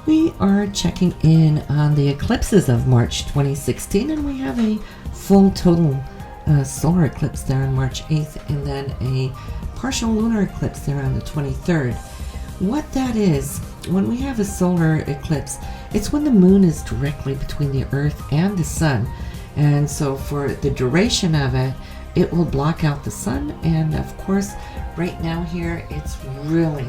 We are checking in on the eclipses of March 2016, and we have a full total solar eclipse there on March 8th, and then a partial lunar eclipse there on the 23rd. What that is, when we have a solar eclipse, it's when the moon is directly between the Earth and the Sun. And so for the duration of it, it will block out the sun. And of course, right now here, it's really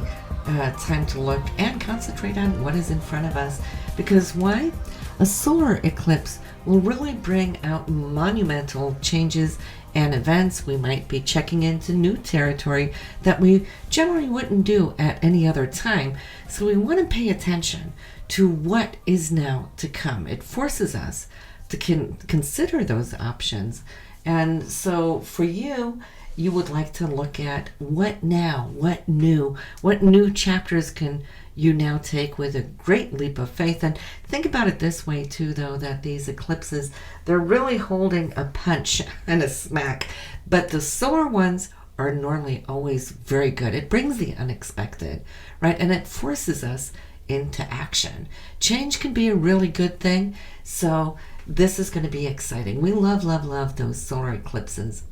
time to look and concentrate on what is in front of us. Because why? A solar eclipse will really bring out monumental changes and events. We might be checking into new territory that we generally wouldn't do at any other time. So we want to pay attention to what is now to come. It forces us to consider those options. And so for you, you would like to look at what now, what new chapters can you now take with a great leap of faith. And think about it this way too, though, that these eclipses, they're really holding a punch and a smack, but the solar ones are normally always very good. It brings the unexpected, right? And it forces us into action. Change can be a really good thing, so this is going to be exciting. We love those solar eclipses.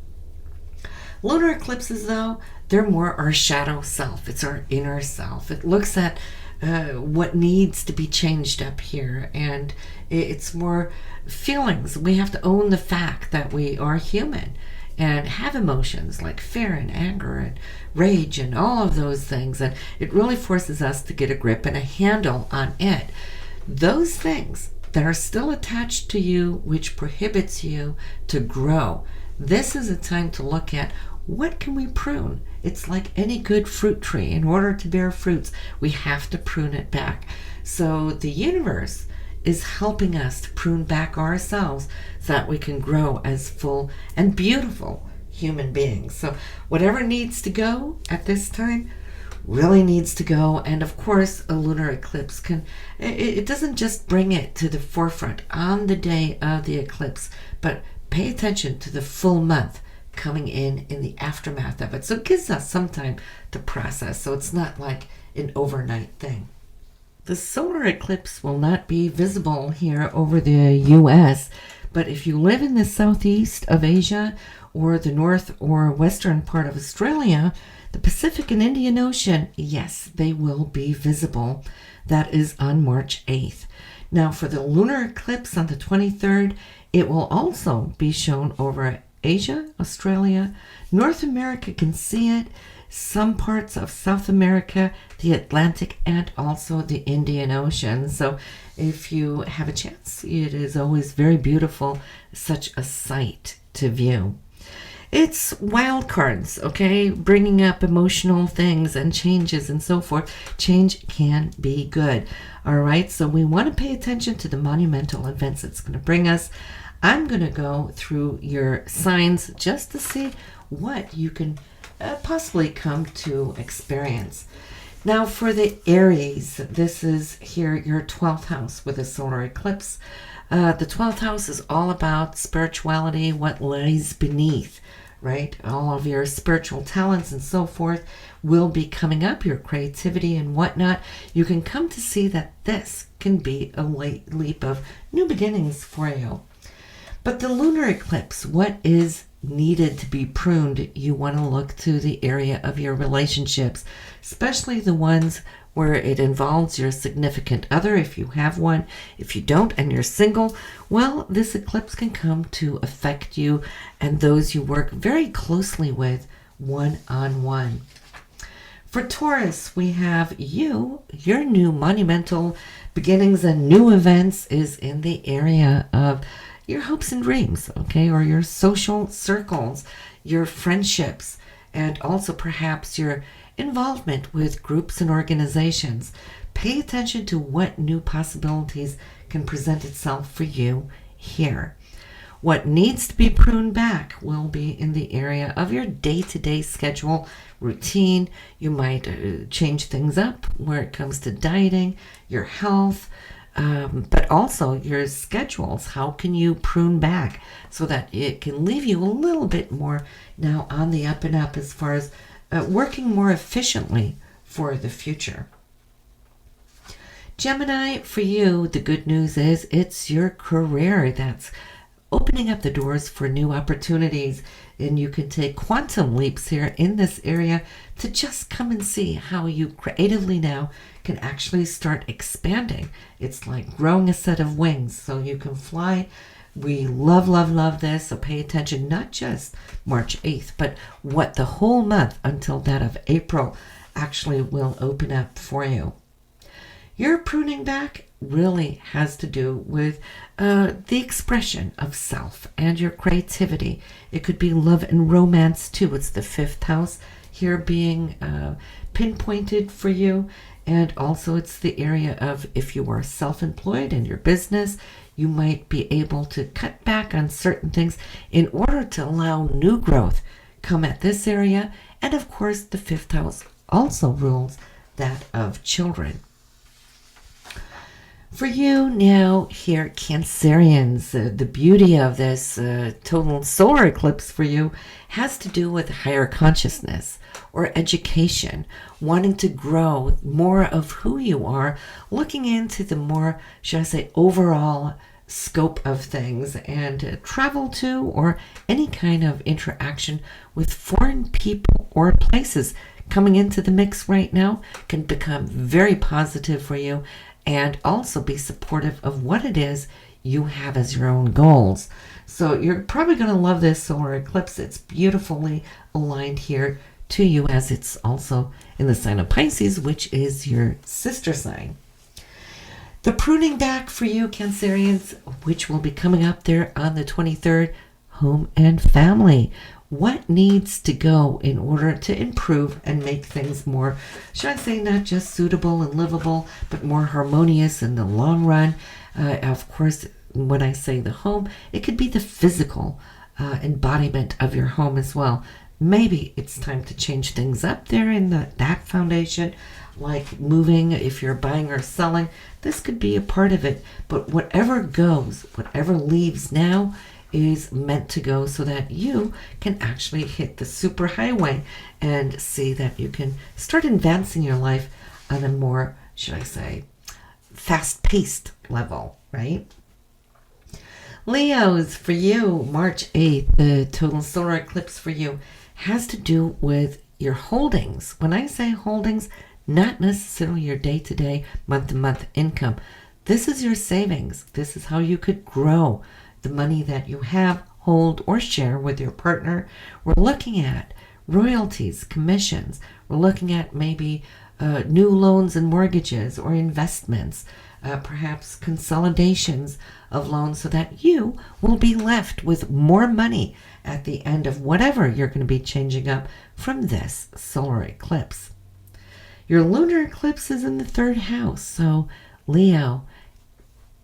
Lunar eclipses, though, they're more our shadow self. It's our inner self. It looks at what needs to be changed up here, and it's more feelings. We have to own the fact that we are human and have emotions like fear and anger and rage and all of those things, and it really forces us to get a grip and a handle on it. Those things that are still attached to you, which prohibits you to grow. This is a time to look at what can we prune. It's like any good fruit tree. In order to bear fruits, we have to prune it back. So the universe is helping us to prune back ourselves so that we can grow as full and beautiful human beings. So whatever needs to go at this time really needs to go. And of course, a lunar eclipse it doesn't just bring it to the forefront on the day of the eclipse, but pay attention to the full month coming in the aftermath of it. So it gives us some time to process, so it's not like an overnight thing. The solar eclipse will not be visible here over the US, but if you live in the southeast of Asia or the north or western part of Australia, the Pacific and Indian Ocean, yes, they will be visible. That is on March 8th. Now for the lunar eclipse on the 23rd, it will also be shown over Asia, Australia, North America can see it, some parts of South America, the Atlantic, and also the Indian Ocean. So if you have a chance, it is always very beautiful, such a sight to view. It's wild cards, okay? Bringing up emotional things and changes and so forth. Change can be good, all right? So we want to pay attention to the monumental events it's going to bring us. I'm going to go through your signs just to see what you can possibly come to experience. Now for the Aries, this is here your 12th house with a solar eclipse. The 12th house is all about spirituality, what lies beneath, right? All of your spiritual talents and so forth will be coming up, your creativity and whatnot. You can come to see that this can be a late leap of new beginnings for you. But the lunar eclipse, what is needed to be pruned? You want to look to the area of your relationships, especially the ones where it involves your significant other, if you have one. If you don't and you're single, well, this eclipse can come to affect you and those you work very closely with one-on-one. For Taurus, we have your new monumental beginnings and new events is in the area of your hopes and dreams, okay, or your social circles, your friendships, and also perhaps your involvement with groups and organizations. Pay attention to what new possibilities can present itself for you here. What needs to be pruned back will be in the area of your day-to-day schedule, routine. You might change things up where it comes to dieting, your health, but also your schedules. How can you prune back so that it can leave you a little bit more now on the up and up as far as working more efficiently for the future? Gemini, for you, the good news is it's your career that's opening up the doors for new opportunities, and you can take quantum leaps here in this area to just come and see how you creatively now can actually start expanding. It's like growing a set of wings so you can fly. We love, love, love this, so pay attention, not just March 8th, but what the whole month until that of April actually will open up for you. Your pruning back really has to do with the expression of self and your creativity. It could be love and romance too. It's the 5th house here being pinpointed for you. And also it's the area of if you are self-employed in your business, you might be able to cut back on certain things in order to allow new growth come at this area. And of course, the 5th house also rules that of children. For you now here, Cancerians, the beauty of this total solar eclipse for you has to do with higher consciousness or education, wanting to grow more of who you are, looking into the more, should I say, overall scope of things, and travel to or any kind of interaction with foreign people or places coming into the mix right now can become very positive for you, and also be supportive of what it is you have as your own goals. So you're probably going to love this solar eclipse. It's beautifully aligned here to you, as it's also in the sign of Pisces, which is your sister sign. The pruning back for you, Cancerians, which will be coming up there on the 23rd, home and family. What needs to go in order to improve and make things more, should I say, not just suitable and livable, but more harmonious in the long run? Of course, when I say the home, it could be the physical embodiment of your home as well. Maybe it's time to change things up there in that foundation, like moving, if you're buying or selling. This could be a part of it, but whatever goes, whatever leaves now, is meant to go so that you can actually hit the superhighway and see that you can start advancing your life on a more, should I say, fast-paced level, right? Leos, for you, March 8th, the total solar eclipse for you has to do with your holdings. When I say holdings, not necessarily your day-to-day, month-to-month income. This is your savings. This is how you could grow the money that you have, hold, or share with your partner. We're looking at royalties, commissions. We're looking at maybe new loans and mortgages or investments, perhaps consolidations of loans, so that you will be left with more money at the end of whatever you're going to be changing up from this solar eclipse. Your lunar eclipse is in the 3rd house, so Leo,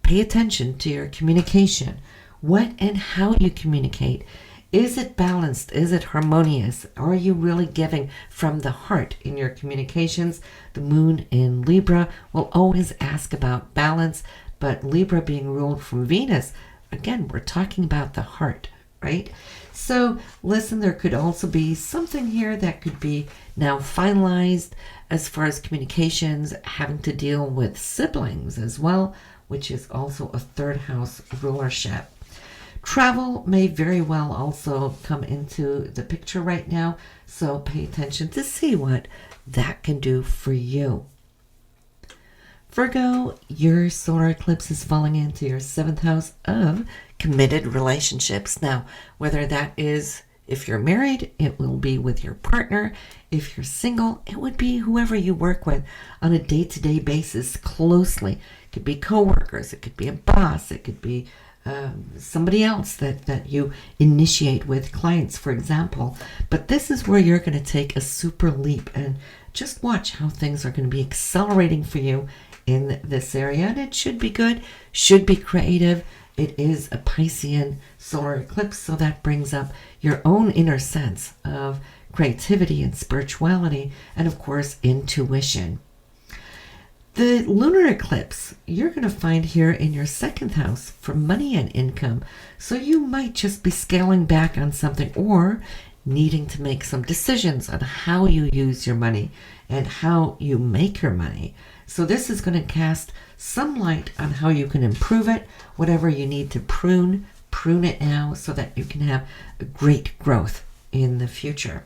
pay attention to your communication. What and how you communicate. Is it balanced? Is it harmonious? Are you really giving from the heart in your communications? The moon in Libra will always ask about balance, but Libra being ruled from Venus, again, we're talking about the heart, right? So listen, there could also be something here that could be now finalized as far as communications, having to deal with siblings as well, which is also a 3rd house rulership. Travel may very well also come into the picture right now, so pay attention to see what that can do for you. Virgo, your solar eclipse is falling into your 7th house of committed relationships. Now, whether that is, if you're married, it will be with your partner. If you're single, it would be whoever you work with on a day-to-day basis closely. It could be coworkers, it could be a boss, it could be somebody else that you initiate with, clients, for example. But this is where you're going to take a super leap and just watch how things are going to be accelerating for you in this area. And it should be good, should be creative. It is a Piscean solar eclipse, so that brings up your own inner sense of creativity and spirituality, and of course, intuition. The lunar eclipse, you're going to find here in your 2nd house for money and income. So you might just be scaling back on something, or needing to make some decisions on how you use your money and how you make your money. So this is going to cast some light on how you can improve it. Whatever you need to prune it now so that you can have a great growth in the future.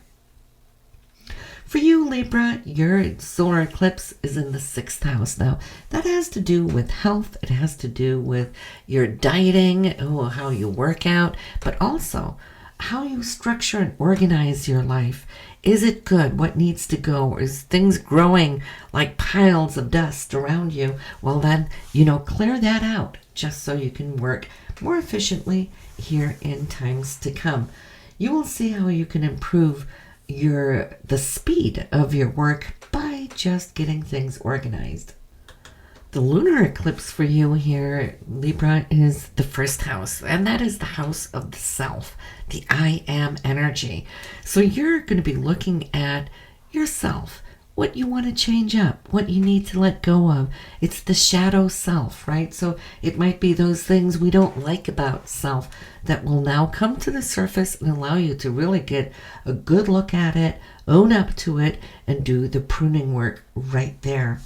For you, Libra, your solar eclipse is in the 6th house. Now, that has to do with health. It has to do with your dieting, how you work out, but also how you structure and organize your life. Is it good? What needs to go? Is things growing like piles of dust around you? Well, then, clear that out just so you can work more efficiently here in times to come. You will see how you can improve the speed of your work by just getting things organized. The lunar eclipse for you here, Libra, is the 1st house, and that is the house of the self, the I am energy. So you're going to be looking at yourself, what you want to change up, what you need to let go of. It's the shadow self, right? So it might be those things we don't like about self that will now come to the surface and allow you to really get a good look at it, own up to it, and do the pruning work right there.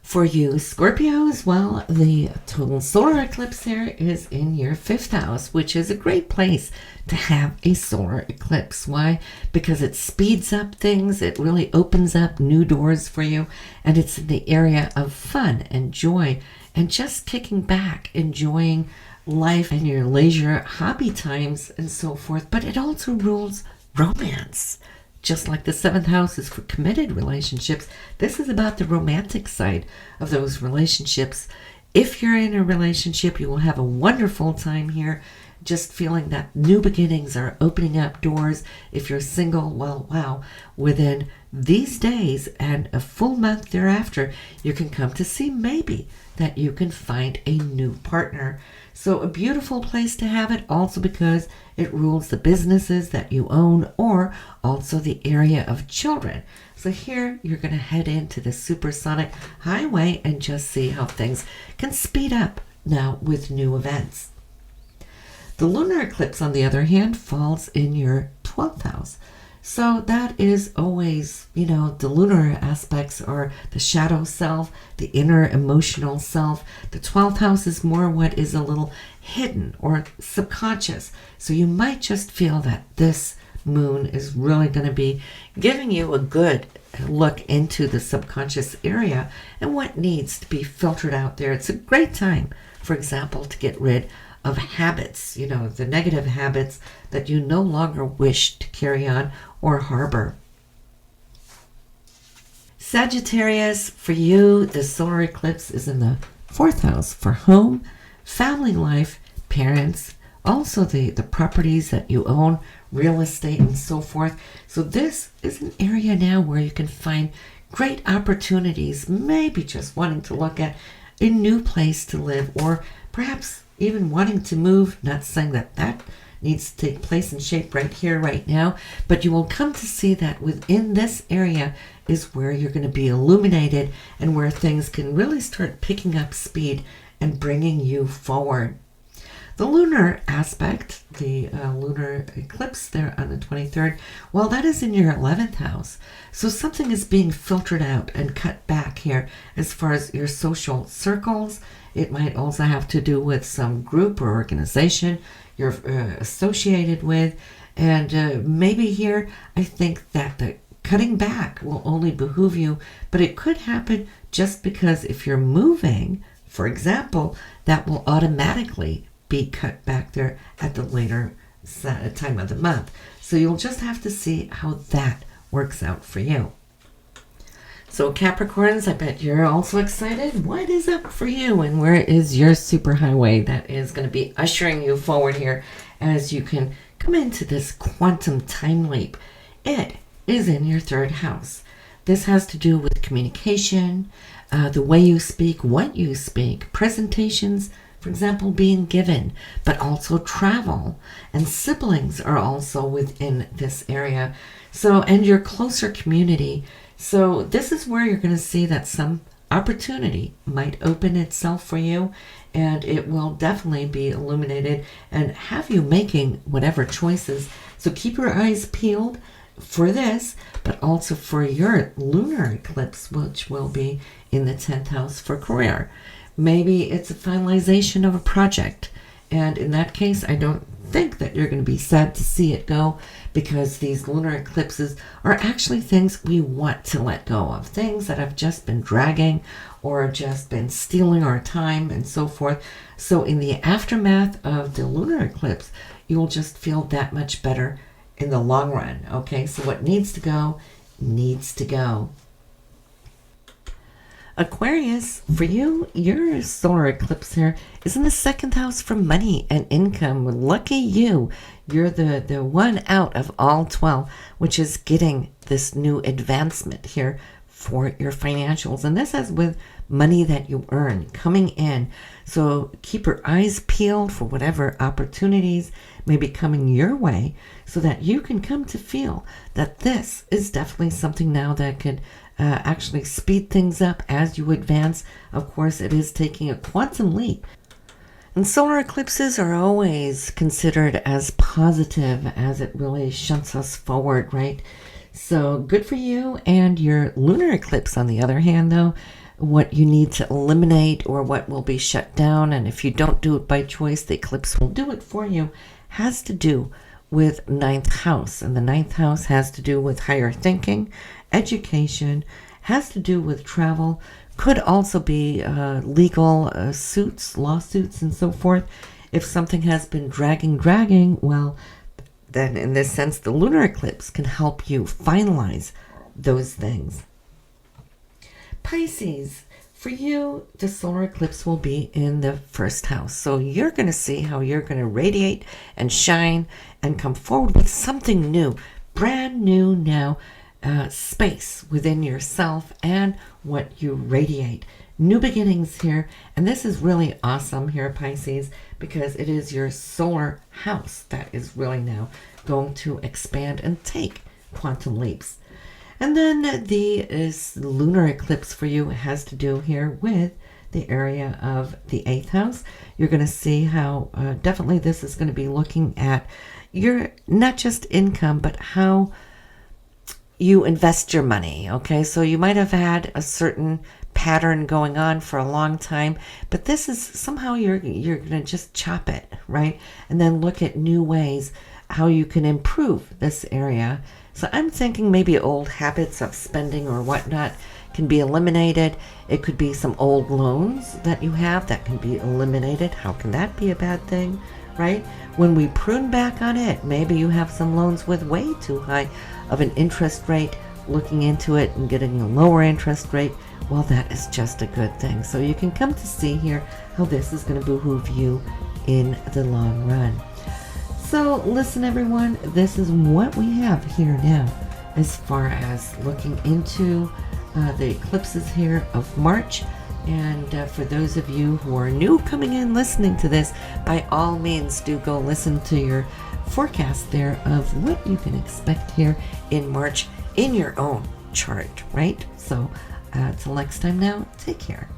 For you, Scorpio, as well, the total solar eclipse here is in your 5th house, which is a great place to have a solar eclipse. Why? Because it speeds up things, it really opens up new doors for you, and it's in the area of fun and joy and just kicking back, enjoying life and your leisure, hobby times, and so forth. But it also rules romance. Just like the 7th house is for committed relationships, this is about the romantic side of those relationships. If you're in a relationship, you will have a wonderful time here, just feeling that new beginnings are opening up doors. If you're single, well, wow, within these days and a full month thereafter, you can come to see maybe that you can find a new partner. So a beautiful place to have it, also because it rules the businesses that you own or also the area of children. So here you're going to head into the supersonic highway and just see how things can speed up now with new events. The lunar eclipse, on the other hand, falls in your 12th house. So that is always, the lunar aspects are the shadow self, the inner emotional self. The 12th house is more what is a little hidden or subconscious. So you might just feel that this moon is really going to be giving you a good look into the subconscious area and what needs to be filtered out there. It's a great time, for example, to get rid of habits, the negative habits that you no longer wish to carry on or harbor. Sagittarius, for you, the solar eclipse is in the 4th house for home, family life, parents, also the properties that you own, real estate, and so forth. So this is an area now where you can find great opportunities, maybe just wanting to look at a new place to live, or perhaps even wanting to move. Not saying that needs to take place and shape right here, right now, but you will come to see that within this area is where you're going to be illuminated and where things can really start picking up speed and bringing you forward. The lunar aspect, the lunar eclipse there on the 23rd, well, that is in your 11th house. So something is being filtered out and cut back here as far as your social circles. It might also have to do with some group or organization you're associated with. And maybe here, I think that the cutting back will only behoove you, but it could happen just because if you're moving, for example, that will automatically be cut back there at the later time of the month. So you'll just have to see how that works out for you. So Capricorns, I bet you're also excited. What is up for you and where is your superhighway that is going to be ushering you forward here as you can come into this quantum time leap? It is in your 3rd house. This has to do with communication, the way you speak, what you speak, presentations, for example, being given, but also travel, and siblings are also within this area. So, and your closer community. So this is where you're going to see that some opportunity might open itself for you, and it will definitely be illuminated and have you making whatever choices. So keep your eyes peeled for this, but also for your lunar eclipse, which will be in the 10th house for career. Maybe it's a finalization of a project, and in that case, I don't think that you're going to be sad to see it go, because these lunar eclipses are actually things we want to let go of, things that have just been dragging or just been stealing our time and so forth. So in the aftermath of the lunar eclipse, you will just feel that much better in the long run. Okay, so what needs to go needs to go. Aquarius, for you, your solar eclipse here is in the 2nd house for money and income. Lucky you. You're the one out of all 12, which is getting this new advancement here for your financials. And this is with money that you earn coming in. So keep your eyes peeled for whatever opportunities may be coming your way, so that you can come to feel that this is definitely something now that could actually speed things up as you advance. Of course, it is taking a quantum leap. And solar eclipses are always considered as positive, as it really shunts us forward, right? So good for you. And your lunar eclipse, on the other hand, though, what you need to eliminate or what will be shut down, and if you don't do it by choice, the eclipse will do it for you, has to do with 9th house. And the 9th house has to do with higher thinking, education, has to do with travel, could also be legal suits, lawsuits, and so forth. If something has been dragging, well, then in this sense, the lunar eclipse can help you finalize those things. Pisces, for you, the solar eclipse will be in the 1st house. So you're going to see how you're going to radiate and shine and come forward with something new, brand new now, space within yourself and what you radiate. New beginnings here. And this is really awesome here, Pisces, because it is your solar house that is really now going to expand and take quantum leaps. And then the lunar eclipse for you has to do here with the area of the 8th house. You're going to see how definitely this is going to be looking at your not just income, but how you invest your money. Okay, so you might have had a certain pattern going on for a long time, but this is somehow you're going to just chop it, right? And then look at new ways how you can improve this area. So I'm thinking maybe old habits of spending or whatnot can be eliminated. It could be some old loans that you have that can be eliminated. How can that be a bad thing, right? When we prune back on it, maybe you have some loans with way too high of an interest rate. Looking into it and getting a lower interest rate, well, that is just a good thing. So you can come to see here how this is going to behoove you in the long run. So listen, everyone, this is what we have here now as far as looking into the eclipses here of March. And for those of you who are new coming in listening to this, by all means do go listen to your forecast there of what you can expect here in March in your own chart, right? So till next time now, take care.